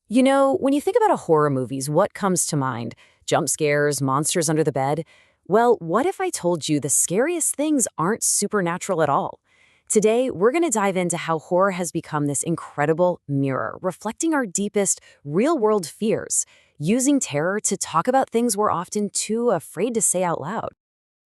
You know, when you think about a horror movies, what comes to mind? Jump scares, monsters under the bed? Well, what if I told you the scariest things aren't supernatural at all? Today, we're going to dive into how horror has become this incredible mirror, reflecting our deepest, real-world fears, using terror to talk about things we're often too afraid to say out loud.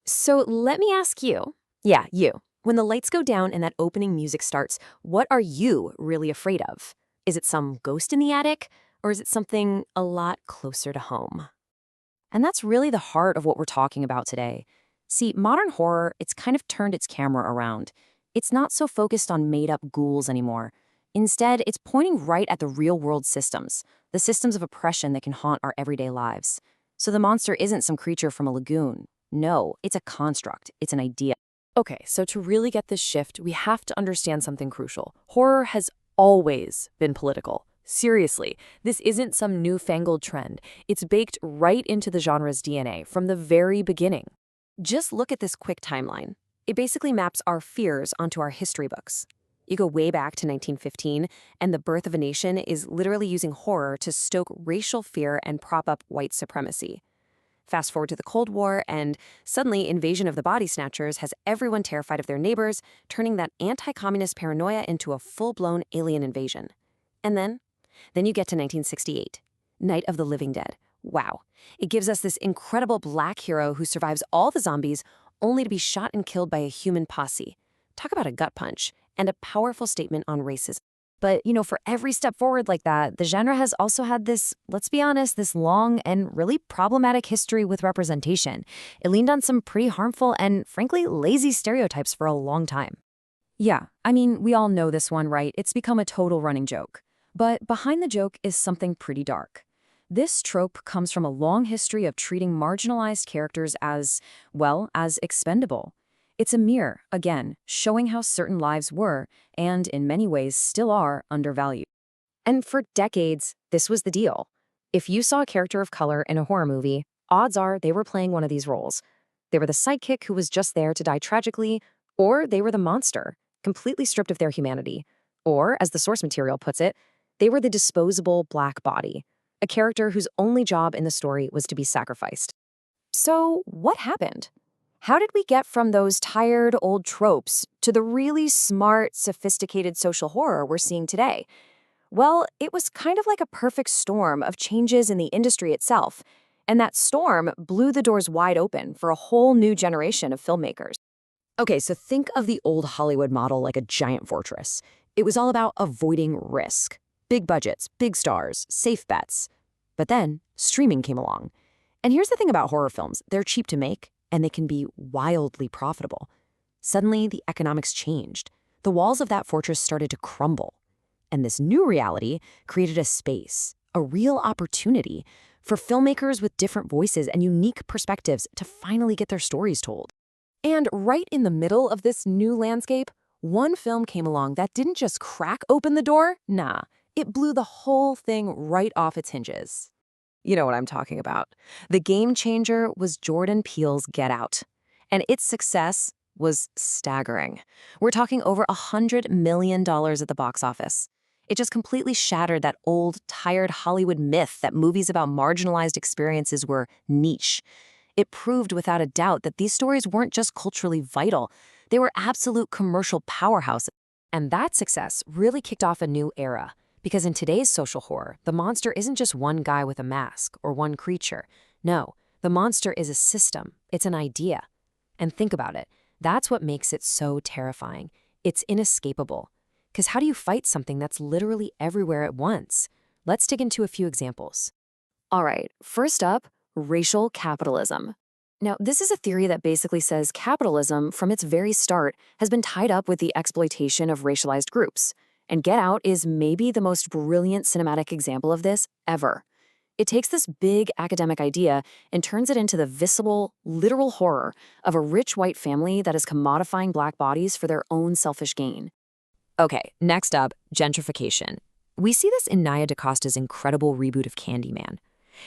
So let me ask you. Yeah, you. When the lights go down and that opening music starts, what are you really afraid of? Is it some ghost in the attic, or is it something a lot closer to home? And that's really the heart of what we're talking about today. See, modern horror, it's kind of turned its camera around. It's not so focused on made-up ghouls anymore. Instead, it's pointing right at the real-world systems, the systems of oppression that can haunt our everyday lives. So the monster isn't some creature from a lagoon. No, it's a construct. It's an idea. Okay, so to really get this shift, we have to understand something crucial. Horror has always been political. Seriously, this isn't some newfangled trend. It's baked right into the genre's DNA from the very beginning. Just look at this quick timeline. It basically maps our fears onto our history books. You go way back to 1915, and The Birth of a Nation is literally using horror to stoke racial fear and prop up white supremacy. Fast forward to the Cold War, and suddenly Invasion of the Body Snatchers has everyone terrified of their neighbors, turning that anti-communist paranoia into a full-blown alien invasion. And then you get to 1968, Night of the Living Dead. Wow. It gives us this incredible black hero who survives all the zombies only to be shot and killed by a human posse. Talk about a gut punch and a powerful statement on racism. But, for every step forward like that, the genre has also had this, let's be honest, this long and really problematic history with representation. It leaned on some pretty harmful and, frankly, lazy stereotypes for a long time. Yeah, we all know this one, right? It's become a total running joke. But behind the joke is something pretty dark. This trope comes from a long history of treating marginalized characters as, well, as expendable. It's a mirror, again, showing how certain lives were, and in many ways still are, undervalued. And for decades, this was the deal. If you saw a character of color in a horror movie, odds are they were playing one of these roles. They were the sidekick who was just there to die tragically, or they were the monster, completely stripped of their humanity. Or, as the source material puts it, they were the disposable black body, a character whose only job in the story was to be sacrificed. So, what happened? How did we get from those tired old tropes to the really smart, sophisticated social horror we're seeing today? Well, it was kind of like a perfect storm of changes in the industry itself, and that storm blew the doors wide open for a whole new generation of filmmakers. Okay, so think of the old Hollywood model like a giant fortress. It was all about avoiding risk. Big budgets, big stars, safe bets. But then, streaming came along. And here's the thing about horror films. They're cheap to make, and they can be wildly profitable. Suddenly, the economics changed. The walls of that fortress started to crumble. And this new reality created a space, a real opportunity, for filmmakers with different voices and unique perspectives to finally get their stories told. And right in the middle of this new landscape, one film came along that didn't just crack open the door, nah, it blew the whole thing right off its hinges. You know what I'm talking about. The game changer was Jordan Peele's Get Out, and its success was staggering. We're talking over $100 million at the box office. It just completely shattered that old, tired Hollywood myth that movies about marginalized experiences were niche. It proved without a doubt that these stories weren't just culturally vital, they were absolute commercial powerhouses. And that success really kicked off a new era. Because in today's social horror, the monster isn't just one guy with a mask or one creature. No, the monster is a system. It's an idea. And think about it. That's what makes it so terrifying. It's inescapable. Because how do you fight something that's literally everywhere at once? Let's dig into a few examples. All right, first up, racial capitalism. Now, this is a theory that basically says capitalism, from its very start, has been tied up with the exploitation of racialized groups. And Get Out is maybe the most brilliant cinematic example of this ever. It takes this big academic idea and turns it into the visible, literal horror of a rich white family that is commodifying black bodies for their own selfish gain. Okay, next up, gentrification. We see this in Nia DaCosta's incredible reboot of Candyman.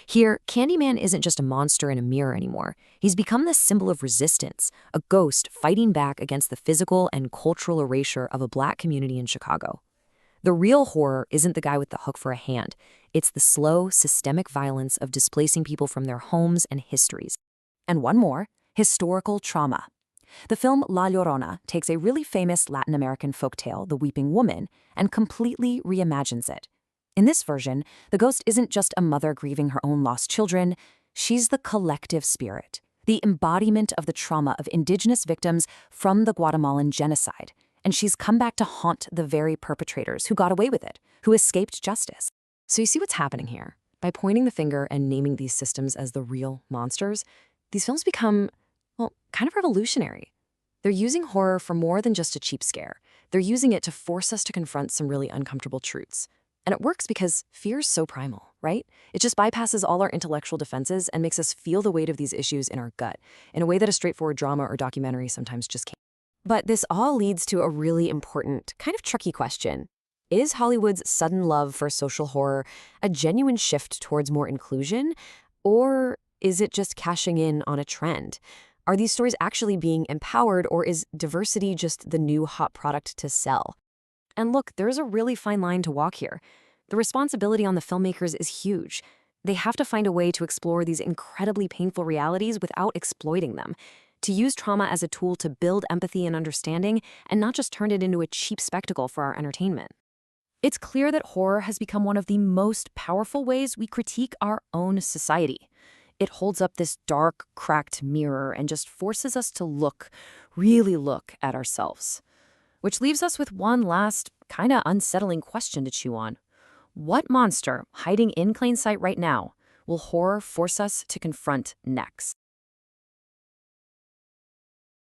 Here, Candyman isn't just a monster in a mirror anymore. He's become the symbol of resistance, a ghost fighting back against the physical and cultural erasure of a black community in Chicago. The real horror isn't the guy with the hook for a hand. It's the slow, systemic violence of displacing people from their homes and histories. And one more, historical trauma. The film La Llorona takes a really famous Latin American folktale, The Weeping Woman, and completely reimagines it. In this version, the ghost isn't just a mother grieving her own lost children, she's the collective spirit, the embodiment of the trauma of indigenous victims from the Guatemalan genocide. And she's come back to haunt the very perpetrators who got away with it, who escaped justice. So you see what's happening here? By pointing the finger and naming these systems as the real monsters, these films become, well, kind of revolutionary. They're using horror for more than just a cheap scare. They're using it to force us to confront some really uncomfortable truths. And it works because fear's so primal, right? It just bypasses all our intellectual defenses and makes us feel the weight of these issues in our gut, in a way that a straightforward drama or documentary sometimes just can't. But this all leads to a really important, kind of tricky question. Is Hollywood's sudden love for social horror a genuine shift towards more inclusion, or is it just cashing in on a trend? Are these stories actually being empowered, or is diversity just the new hot product to sell? And look, there's a really fine line to walk here. The responsibility on the filmmakers is huge. They have to find a way to explore these incredibly painful realities without exploiting them, to use trauma as a tool to build empathy and understanding, and not just turn it into a cheap spectacle for our entertainment. It's clear that horror has become one of the most powerful ways we critique our own society. It holds up this dark, cracked mirror and just forces us to look, really look at ourselves. Which leaves us with one last, kind of unsettling question to chew on. What monster, hiding in plain sight right now, will horror force us to confront next?